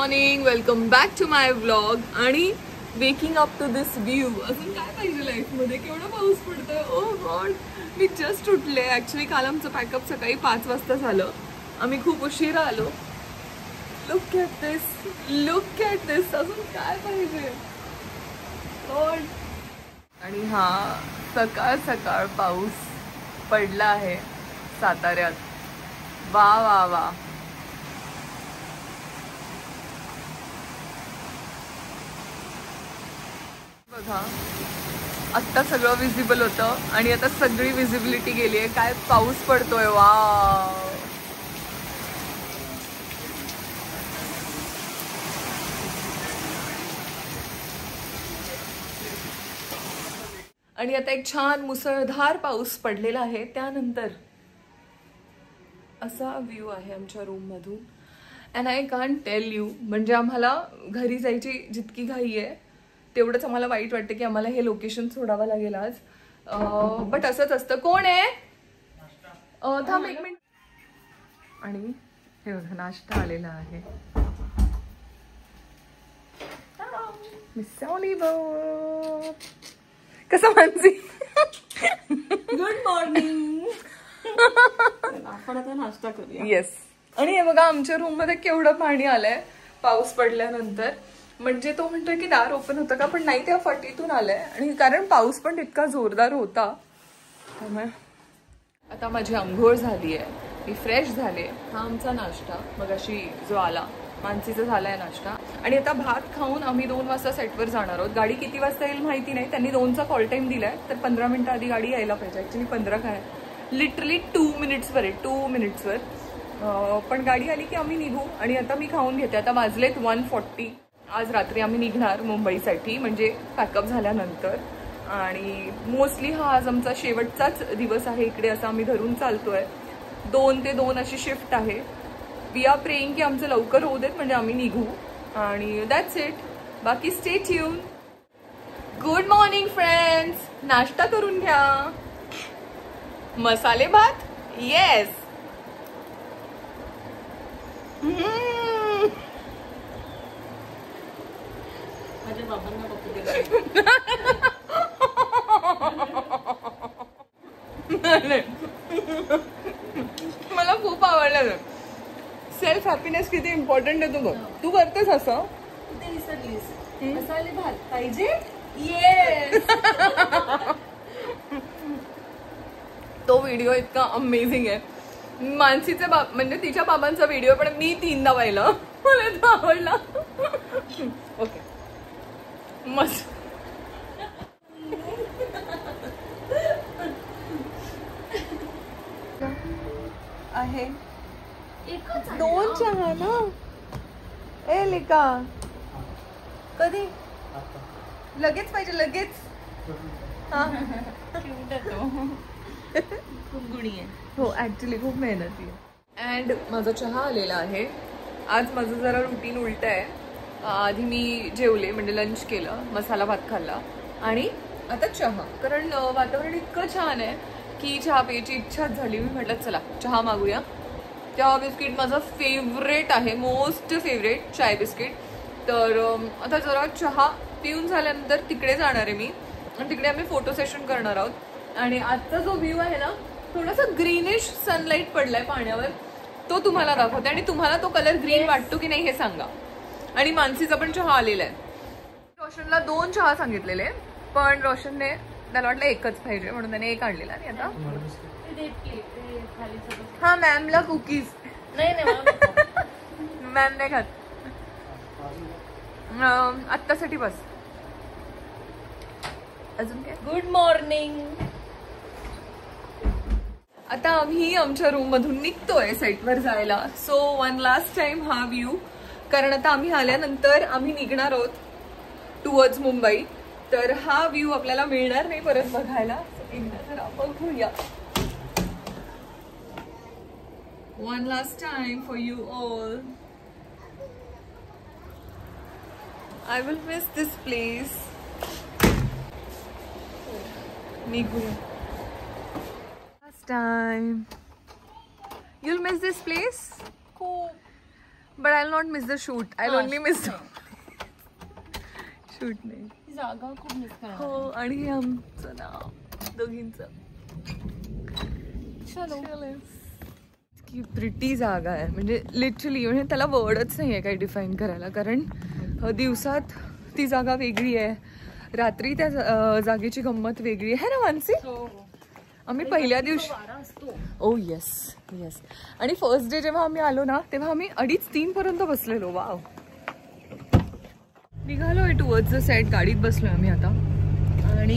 Morning, welcome back to my vlog आणि waking up to this view. अजून काय पाहिजे लाईफमध्ये? केवढा पाऊस पडतोय. ओ गॉड, मी जस्ट उठले. ॲक्च्युली काल आमचं पॅकअप सकाळी 5 वाजता झालं. आम्ही खूप उशिरा आलो. Look at this, look at this. अजून काय पाहिजे गॉड. आणि हा सकाळ सकाळ पाऊस पडला आहे साताऱ्यात. वा वा वा. बघा, आत्ता सगळं विजिबल होतं आणि आता सगळी विजिबिलिटी गेली आहे. काय पाऊस पडतोय. वाव. आणि आता एक छान मुसळधार पाऊस पडलेला आहे. त्यानंतर असा व्ह्यू आहे आमच्या रूम मधून. And I can't tell you, म्हणजे आम्हाला घरी जायची जितकी घाई आहे तेवढंच आम्हाला वाईट वाटतं की आम्हाला हे लोकेशन सोडावं लागेल आज. बट असंच असतं. कोण आहे? थांब एक मिनिट. आणि हे बघा, नाश्ता आलेला आहे. मिसळी कसं मानसी? Good morning. आपण आता नाश्ता करूया. येस. आणि हे बघा, आमच्या रूम मध्ये केवढं पाणी आलंय पाऊस पडल्यानंतर. म्हणजे तो म्हणतोय की दार ओपन होतं का, पण नाही, त्या फटीतून आलंय. आणि कारण पाऊस पण तितका जोरदार होता. त्यामुळे आता माझी अंघोळ झाली आहे, मी फ्रेश झाले. हा आमचा नाश्ता मग अशी जो आला, मानसीचा झालाय नाश्ता. आणि आता भात खाऊन आम्ही 2 वाजता सेटवर जाणार आहोत. गाडी किती वाजता येईल माहिती नाही. त्यांनी 2चा कॉल टाइम दिलाय, तर 15 मिनिटं आधी गाडी यायला पाहिजे. ऍक्च्युली 15 काय, लिटरली 2 मिनिट्सवर आहे, 2 मिनिट्सवर. पण गाडी आली की आम्ही निघू. आणि आता मी खाऊन घेते. आता वाजलेत 1:40. आज रात्री आम्ही निघणार मुंबईसाठी, म्हणजे पॅकअप झाल्यानंतर. आणि मोस्टली हा आज आमचा शेवटचाच दिवस आहे इकडे, असं आम्ही धरून चालतोय. 2 ते 2 अशी शिफ्ट आहे. वी आर प्रेइंग की आमचं लवकर होऊ देत, म्हणजे आम्ही निघू. आणि दॅट्स इट. बाकी stay tune. Good morning friends. नाश्ता करून घ्या. मसाले भात. येस. माझ्या बाबांना बघू दे. मला खूप आवडलं. सेल्फ हॅपीनेस किती इम्पॉर्टंट आहे. तू बघ, तू करतेस असं. कुठे विसरलीस? मसाले भात पाहिजे. येस. तो व्हिडिओ इतका अमेझिंग आहे. मानसीचे म्हणजे तिच्या बाबांचा व्हिडिओ पण मी 3दा पाहिला. मला तो आवडला. ओके, मस्त आहे. 2 चहा ना. ए लिका, कधी? लगेच पाहिजे, लगेच. हा, खूप गुणी आहे. हो, ऍक्च्युली खूप मेहनती आहे. अँड माझा चहा आलेला आहे. आज माझं जरा रुटीन उलट आहे. आधी मी जेवले, म्हणजे लंच केलं, मसाला भात खाल्ला आणि आता चहा. कारण वातावरण इतकं छान आहे की चहा प्यायची इच्छाच झाली. मी म्हटलं चला चहा मागूया. चहा बिस्किट माझं फेवरेट आहे, मोस्ट फेवरेट चाय बिस्किट. तर आता जरा चहा पिऊन झाल्यानंतर तिकडे जाणार आहे मी. आणि तिकडे आम्ही फोटो सेशन करणार आहोत. आणि आजचा जो व्ह्यू आहे ना, थोडासा ग्रीनिश सनलाईट पडलाय पाण्यावर, तो तुम्हाला दाखवते. आणि तुम्हाला तो कलर ग्रीन वाटतो की नाही हे सांगा. आणि मानसीचा पण चहा आलेला आहे. रोशनला 2 चहा सांगितलेले, पण रोशनने त्याला वाटलं एकच पाहिजे म्हणून त्याने एक आणलेला. आणि आता हा मॅमला कुकीज. नाही मॅम नाही खात. आत्तासाठी बस. अजून काय? Good morning. आता आम्ही आमच्या रूम मधून निघतोय साईटवर जायला. सो 1 लास्ट टाइम हा व्ह्यू. कारण आता आम्ही आल्यानंतर आम्ही निघणार आहोत टुवर्ड्स मुंबई. तर हा व्ह्यू आपल्याला मिळणार नाही परत बघायला. एकदा जरा बघूया. 1 last time for you all. I will miss this place. निघूया. Last time. You'll miss this place? But I not miss the shoot. I only miss shoot. नाही जागा खूप मिस करणार. हो. आणि हे आमचं नाव दोघींचं. की प्रिटी जागा आहे म्हणजे लिटरली, म्हणजे त्याला वर्डच नाही आहे काही डिफाईन करायला. कारण दिवसात ती जागा वेगळी आहे, रात्री त्या जागेची गंमत वेगळी आहे ना मानसी. आम्ही पहिल्या दिवशी ओ येस येस. आणि फर्स्ट डे जेव्हा आम्ही आलो ना तेव्हा आम्ही 2:30-3 पर्यंत बसलेलो. वाव. निघालोय टुवर्ड्स द सेट. गाडीत बसलोय आम्ही आता. आणि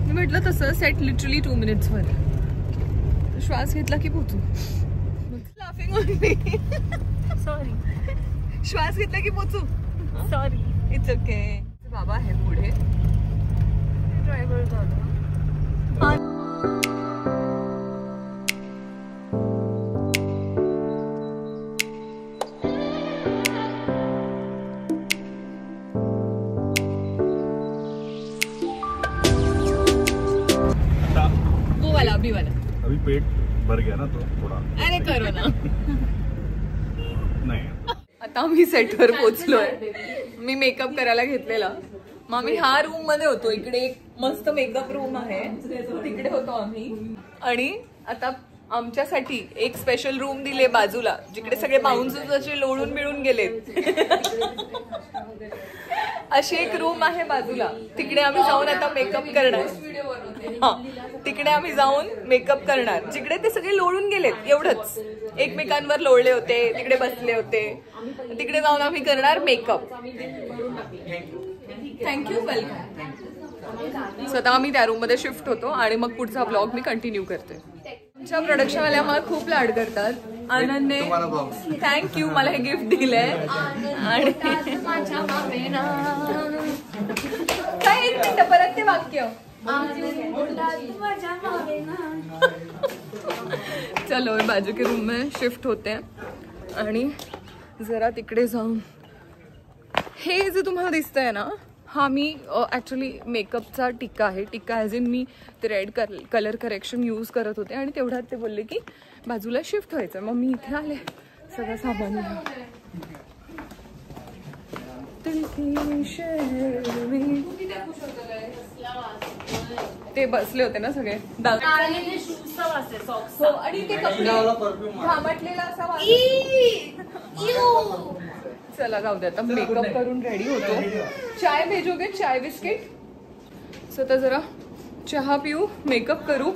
मी म्हटलं तसं सेट लिटरली 2 minutes मध्ये. श्वास घेतला की पोचू. Laughing on me. सॉरी. श्वास घेतला की पोचू. सॉरी. It's okay. बाबा आहे पुढे. ड्रायव्हर झाला. वो वाला अभी वाला. अभी पेट भर गया ना तो थोड़ा. अरे करो ना. नाही. आता मी सेटवर पोचलोय. मी मेकअप करायला घेतलेला. मग आम्ही ह्या रूम मध्ये होतो. इकडे एक मस्त मेकअप रूम आहे, तिकडे होतो आम्ही. आणि आता आमच्यासाठी एक स्पेशल रूम दिले बाजूला, जिकडे सगळे बाउन्सर्स असे लोळून मिळून गेलेत. अशी एक रूम आहे बाजूला. तिकडे आम्ही जाऊन आता मेकअप करणार. हा, तिकडे आम्ही जाऊन मेकअप करणार, जिकडे ते सगळे लोळून गेलेत. एवढंच, एकमेकांवर लोळले होते, तिकडे बसले होते. तिकडे जाऊन आम्ही करणार मेकअप. थँक्यू. वेलकम. स्वतः आम्ही त्या रूम मध्ये शिफ्ट होतो आणि मग पुढचा ब्लॉग मी कंटिन्यू करते. आमच्या प्रोडक्शन वाल्या मला खूप लाड करतात. आनंदने थँक्यू मला हे गिफ्ट दिलंय. आणि काय 1 मिनिट परत ते वाक्य. चलो बाजू के रूम में शिफ्ट होते हैं. आणि जरा तिकडे जाऊन हे जे तुम्हाला दिसतंय ना, हा मी ॲक्च्युली मेकअपचा टिक्का आहे. टिक्का ॲज इन मी ते रेड कलर करेक्शन यूज करत होते आणि तेवढ्यात ते बोलले की बाजूला शिफ्ट व्हायचं. मग मी इथे आले सगळं सामान. ते बसले होते ना सगळे. हो, आणि ते कपडे घामटलेला असा. चला जाऊ दे, आता मेकअप करून रेडी होतो. चाय भेजोगे? चाय बिस्किट. सो आता जरा चहा पिऊ, मेकअप करू,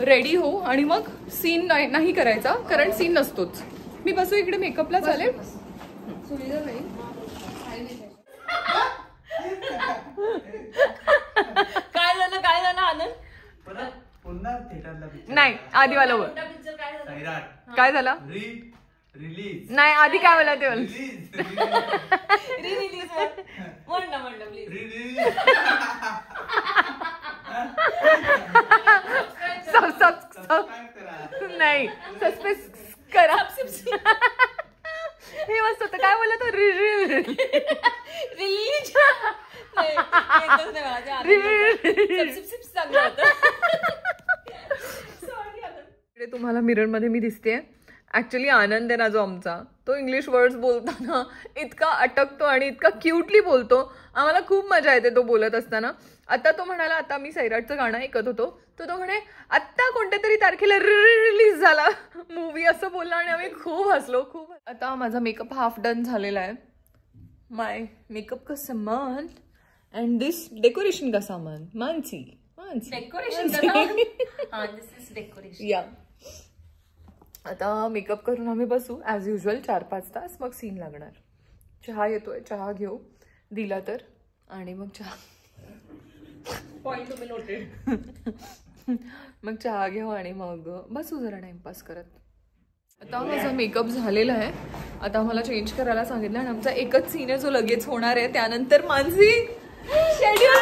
रेडी हो. आणि मग सीन नाही करायचा, कारण सीन नसतोच. मी बसू इकडे मेकअपला. चालेल? काय झालं आनंद? नाही, आधी वाला बोल. काय झालं? रिलीज नाही, आधी काय बोला ते बोल. रिलीज म्हणलं प्लीज. नाही, सस्पेन्स करा. हे मस्त होतं. काय बोलला तो? रिलीज. तुम्हाला मिरर मध्ये मी दिसते. ऍक्च्युली आनंद आहे ना जो आमचा, तो इंग्लिश वर्ड्स बोलताना इतका अटकतो आणि इतका क्यूटली बोलतो. आम्हाला खूप मजा येते तो बोलत असताना. आता तो म्हणाला, आता मी सैराटचं गाणं ऐकत होतो, तो म्हणे आत्ता कोणत्या तरी तारखेला रिलीज झाला मूवी, असं बोलला. आणि आम्ही खूप हसलो, खूप. आता माझा मेकअप हाफ डन झालेला आहे. माय मेकअप का सामान अँड दिस डेकोरेशन का सामान. मानसी डेकोरेशन या. आता मेकअप करून आम्ही बसू ॲज युजल 4-5 तास. मग सीन लागणार. चहा येतोय, चहा घेऊ दिला तर. आणि मग चहा पॉइंट टू बी नोटेड. मग चहा घेऊ आणि मग बसू जरा टाइमपास करत. आता माझा मेकअप झालेला आहे. आता मला चेंज करायला सांगितलं. आणि आमचा एकच सीन आहे जो लगेच होणार आहे. त्यानंतर मानसी शेड्यूल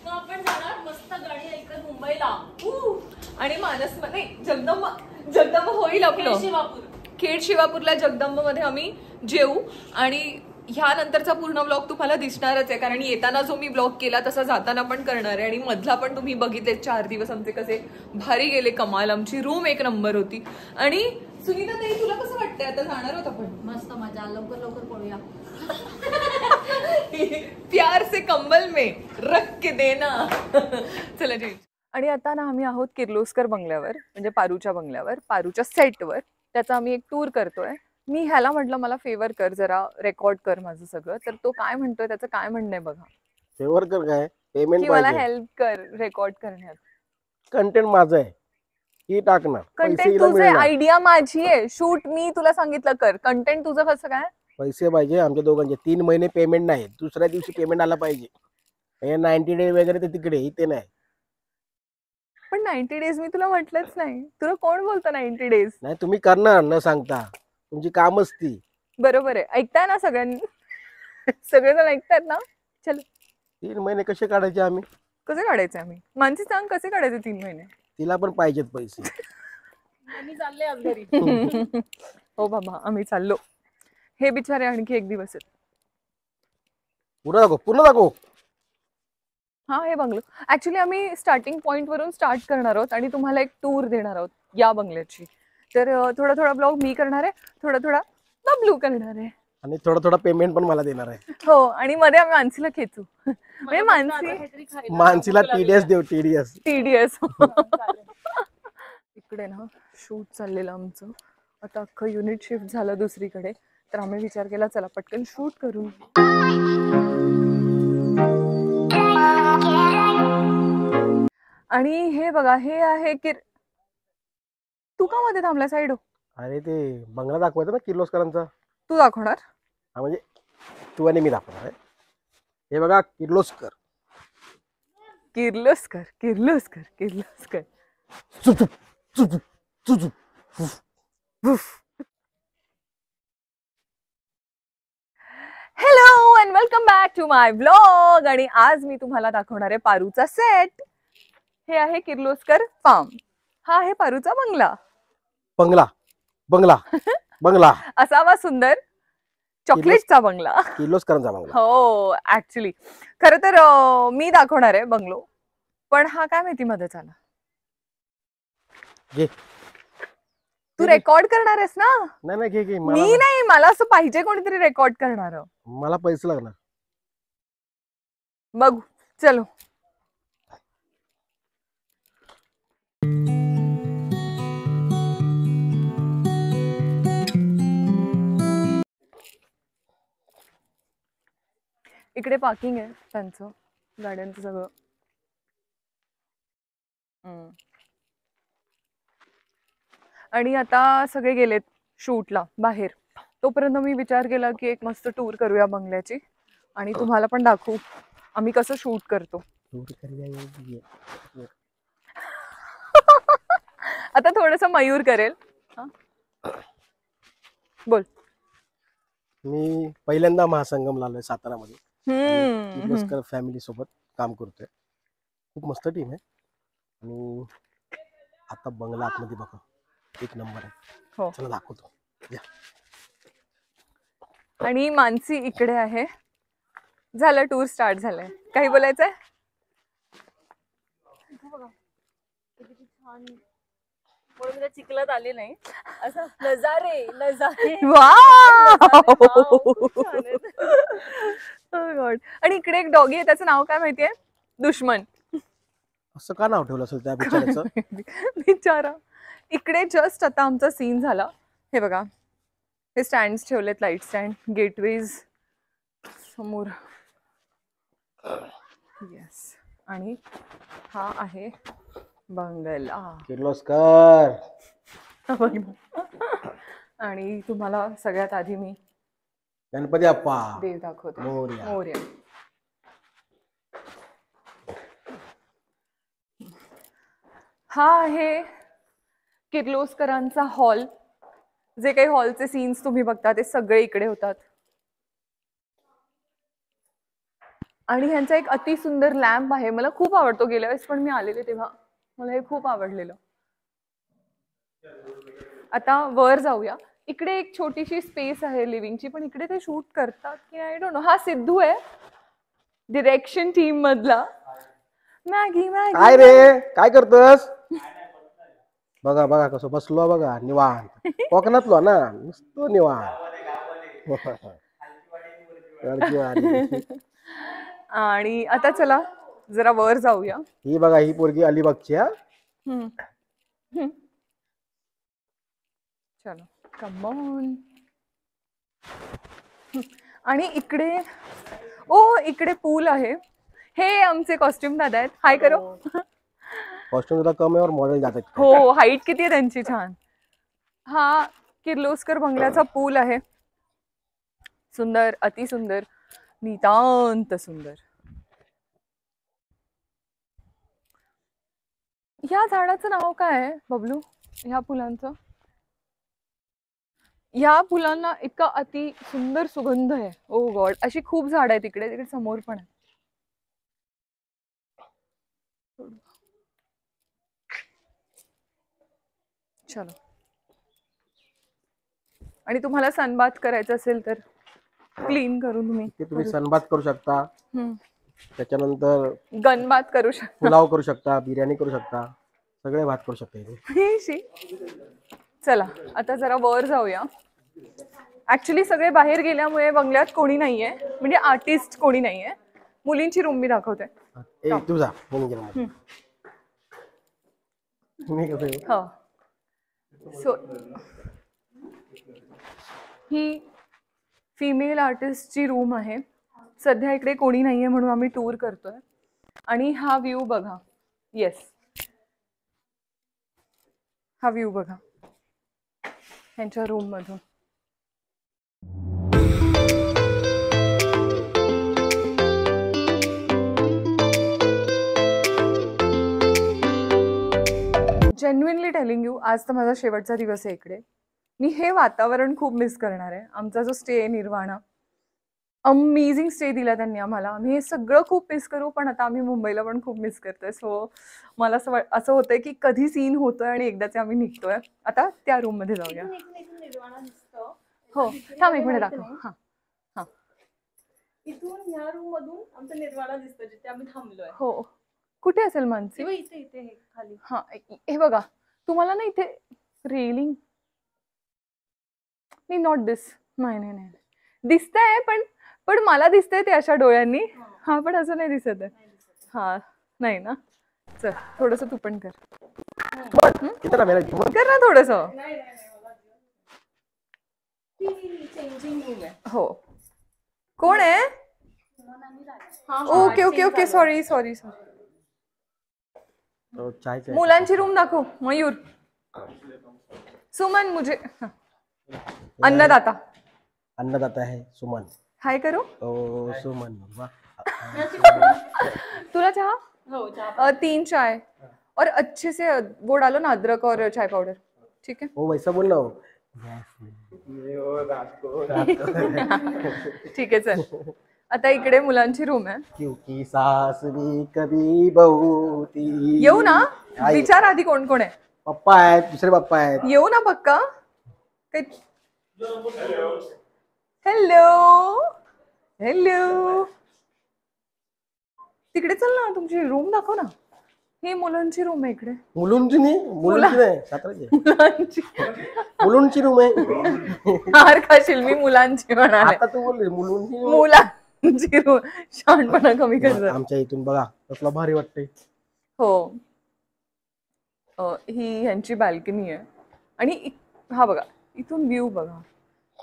आपण जाणार मस्त गाणी ऐकत मुंबईला. आणि मानसमध्ये जगदंब होईल आपलं. खेड शिवापूरला जगदंब मध्ये आम्ही जेऊ. आणि ह्या नंतरचा पूर्ण ब्लॉग तुम्हाला दिसणारच आहे, कारण येताना जो मी ब्लॉग केला तसा जाताना पण करणार आहे. आणि मधला पण तुम्ही बघितले. 4 दिवस आमचे कसे भारी गेले, कमाल. आमची रूम 1 नंबर होती. आणि सुनीता ताई तुला कसं वाटतंय आता जाणार होत आपण? मस्त मजा, लवकर लवकर पळूया. प्यार से कंबल में रख के देना. चला जी. आणि आता ना आम्ही आहोत किर्लोस्कर बंगल्यावर, म्हणजे पारूच्या बंगल्यावर, पारूच्या सेटवर. त्याचा आम्ही एक टूर करतोय. मी ह्याला म्हटलं मला फेवर कर, जरा रेकॉर्ड कर माझं सगळं. तर तो काय म्हणतोय, त्याचं काय म्हणणं आहे बघा. फेवर कर काय, पेमेंट मला पाहिजे, हेल्प कर रेकॉर्ड करण्यात. कंटेंट माझं आहे, ही टाकणार, कंटेंट तुझं, आयडिया माझी आहे, शूट मी तुला सांगितलं कर, कंटेंट तुझं कसं काय? पैसे पाहिजे आमच्या दोघांचे. 3 महिने पेमेंट नाही, दुसऱ्या दिवशी पेमेंट आला पाहिजे. हे 90 डे वगैरे ते तिकडे, इथे नाही. पण 90 डेज मी तुला म्हटलंच नाही. तुला कोण बोलतं 90 डेज? नाही, तुम्ही करणार न सांगता, तुमची कामच ती. बरोबर आहे, ऐकताय ना सगळ्यांनी? सगळेजण ऐकतात ना? चल. 3 महिने कसे काढायचे आम्ही? कसे काढायचे आम्ही? मानसी सांग, कसे काढायचे 3 महिने? तिला पण पाहिजेत पैसे. मी चालले आज घरी. हो बाबा, आम्ही चाललो. हे बिचारे आणखी एक दिवस आहेत. पूर्ण दाखव. हा, हे बंगलो. ऍक्च्युली आम्ही स्टार्टिंग पॉइंट वरून स्टार्ट करणार आहोत आणि तुम्हाला एक टूर देणार आहोत या बंगल्याची. तर थोडा थोडा ब्लॉग मी करणार आहे, थोडा थोडा बबलू करणार आहे, आणि थोडा पेमेंट पण मला देणार आहे. हो, आणि मध्ये आम्ही मानसीला खेचू. म्हणजे मानसीला TDS देऊ, TDS. इकडे ना शूट चाललेलं आमचं. आता अख्खं युनिट शिफ्ट झालं दुसरीकडे. तर आम्ही विचार केला चला पटकन शूट करू. आणि हे बघा, हे आहे की तू का मध्ये थांबला साईड? अरे ते बंगला दाखवायचा ना किर्लोस्करांचा. तू दाखवणार? हा, म्हणजे तू आणि मी दाखवणार आहे. हे बघा, Kirloskar. Kirloskar Kirloskar Kirloskar. Hello and welcome back to my vlog. आणि आज मी तुम्हाला दाखवणार आहे पारूचा सेट. हे आहे किर्लोस्कर फार्म. हा आहे पारूचा बंगला. बंगला बंगला बंगला असावा सुंदर चॉकलेटचा बंगला. किर्लोस्करांचा बंगला. हो, ऍक्च्युली खरं तर मी दाखवणार आहे बंगलो, पण हा काय माहिती मध्येच आला. तू रेकॉर्ड करणार आहेस ना? नाही घे. मी नाही, मला असं पाहिजे कोणीतरी रेकॉर्ड करणार. मला पैसे लागणार. बघू, चलो. इकडे पार्किंग आहे त्यांचं, गाड्यांचं सगळं. आणि आता सगळे गेलेत शूटला बाहेर. तोपर्यंत मी विचार केला की एक मस्त टूर करूया बंगल्याची आणि तुम्हाला पण दाखवू आम्ही कसं शूट करतो. आता थोडस मयूर करेल. बोल. मी पहिल्यांदा महासंगम आलोय सातारामध्ये. किर्लोस्कर फॅमिली सोबत काम करतोय. खूप मस्त टीम आहे. आणि आता बंगला आतमध्ये बघा, एक नंबर आहे. हो, चला दाखवतो. आणि मानसी इकडे आहे. झालं, टूर स्टार्ट झालंय. काही बोलायचंय? छान म्हणून चिखलात आले नाही, असं नजारे नजारे. गॉड. आणि इकडे एक डॉगी आहे, त्याचं नाव काय माहितीये? दुश्मन. असं का नाव ठेवलं असेल त्या बिचाराचं? बिचारा. इकडे जस्ट आता आमचा सीन झाला. हे बघा, हे स्टँड ठेवलेत, लाईट स्टँड, गेटवेज समोर. येस. आणि हा आहे बंगला किर्लोस्कर. आणि तुम्हाला सगळ्यात आधी मी गणपती अप्पा देव दाखवते. मोरया. मोरया. हा आहे किर्लोस्करांचा हॉल. जे काही हॉलचे सीन्स तुम्ही बघता ते सगळे इकडे होतात. आणि ह्यांचा एक अति सुंदर लॅम्प आहे, मला खूप आवडतो. गेल्या वेळेस पण मी आलेले तेव्हा मला हे खूप आवडलेलं. आता वर जाऊया. इकडे एक छोटीशी स्पेस आहे लिव्हिंगची, पण इकडे ते शूट करतात की आय डोंट नो. हा सिद्धू आहे डिरेक्शन टीम मधला. Maggi Maggi. काय रे, काय करतोस? बघा बघा कसं बसलो बघा निवांत. कोकणातलो ना नुसतो निवांत. वरची वाडी. आणि आता चला जरा वर जाऊया. ही बघा ही पोरगी अलिबागची हा. चलो कम ऑन. आणि इकडे इकडे पूल आहे. हे आमचे कॉस्ट्युम दादा आहेत. हाय करो. कॉस्ट्यूम जरा कम आहे और मॉडेल जातात. हो हाईट किती आहे त्यांची छान. हा किर्लोस्कर बंगल्याचा पूल आहे. सुंदर अति सुंदर नितांत सुंदर. या झाडाचं नाव काय आहे बबलू? ह्या फुलांचं? या फुलांना इतका अति सुंदर सुगंध आहे. ओ गॉड. अशी खूप झाड आहेत तिकडे. तिकडे समोर पण आहे. चलो. आणि तुम्हाला सनबाथ करायचं असेल तर क्लीन करून तुम्ही सनबाथ करू शकता. त्याच्यानंतर गनबाथ करू शकता. पुलाव करू शकता. बिर्याणी करू शकता. सगळे भात करू शकता इथे. चला आता जरा वर जाऊया. ऍक्च्युली सगळे बाहेर गेल्यामुळे बंगल्यात कोणी नाहीये. म्हणजे आर्टिस्ट कोणी नाहीये. मुलींची रूम मी दाखवते. तुझा हो. सो ही फिमेल आर्टिस्टची रूम आहे. सध्या इकडे कोणी नाहीये म्हणून आम्ही टूर करतोय. आणि हा व्ह्यू बघा. येस हा व्ह्यू बघा यांच्या रूम मधून. जेन्युइनली टेलिंग यू आज तर माझा शेवटचा दिवस आहे इकडे. मी हे वातावरण खूप मिस करणार आहे. आमचा जो स्टे आहे निर्वाणा, अमेझिंग स्टे दिला त्यांनी आम्हाला. आम्ही हे सगळं खूप मिस करू. पण आता आम्ही मुंबईला पण खूप मिस करतोय. सो मला असं होतंय की कधी सीन होतोय आणि एकदाचे आम्ही निघतोय. आता त्या रूम मध्ये जाऊया. हो थांब एक मिनिट दाखव. हा हा इथून ह्या रूम मधून आमचा निर्वाणा दिसतो जिथे आम्ही थांबलोय. हो कुठे असेल मानसी? इथे इथे खाली. हा हे बघा तुम्हाला ना इथे रेलिंग नाही. नॉट दिस. नाही नाही नाही दिसतंय पण मला दिसतंय ते अशा डोळ्यांनी. हा पण असं नाही दिसत आहे. हा नाही ना. चल थोडस तू पण कर. कर ना थोडस. चेंजिंग रूम आहे. हो कोण आहे? Okay okay okay sorry sorry sorry. मुलांची रूम दाखव. मयूर सुमन मुझे अन्नदाता. अन्नदाता है सुमन. हाय करो. ओ सुमन तुला चहा? हो चहा. 3 चाय और अच्छे से वो डालो ना अदरक और चाय पाउडर. ठीक है वो वैसा बोल ना. ठीक आहे चल. आता इकडे मुलांची रूम आहे. क्योंकि सास भी कभी बहू थी. येऊ ना. विचार आधी कोण कोण आहे. पप्पा आहेत. दुसरे पप्पा आहेत. येऊ ना पक्का. Hello hello. तिकडे चल ना. तुमची रूम दाखव ना. ही मुलांची रूम आहे इकडे. मुलुंची नाही साताराची. मुलुंची रूम आहे. हार खाशील. मी मुलांची म्हणाले. आता तू बोलली मुलुंची. मुलांची रूम. शहाणपणा कमी कर. आमच्या इथून बघा कसला भारी वाटतंय. हो ही ह्यांची बाल्कनी आहे. आणि हा बघा इथून व्ह्यू बघा.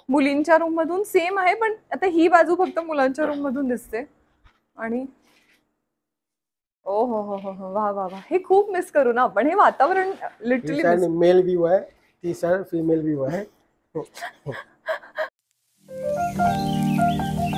मुलींच्या रूम मधून सेम आहे पण आता ही बाजू फक्त मुलांच्या रूम मधून दिसते. आणि ओ हो हो हो वा वा वा. हे खूप मिस करू ना आपण. हे वातावरण लिटरली. मेल व्ह्यू आहे. ती साइड फीमेल व्ह्यू आहे.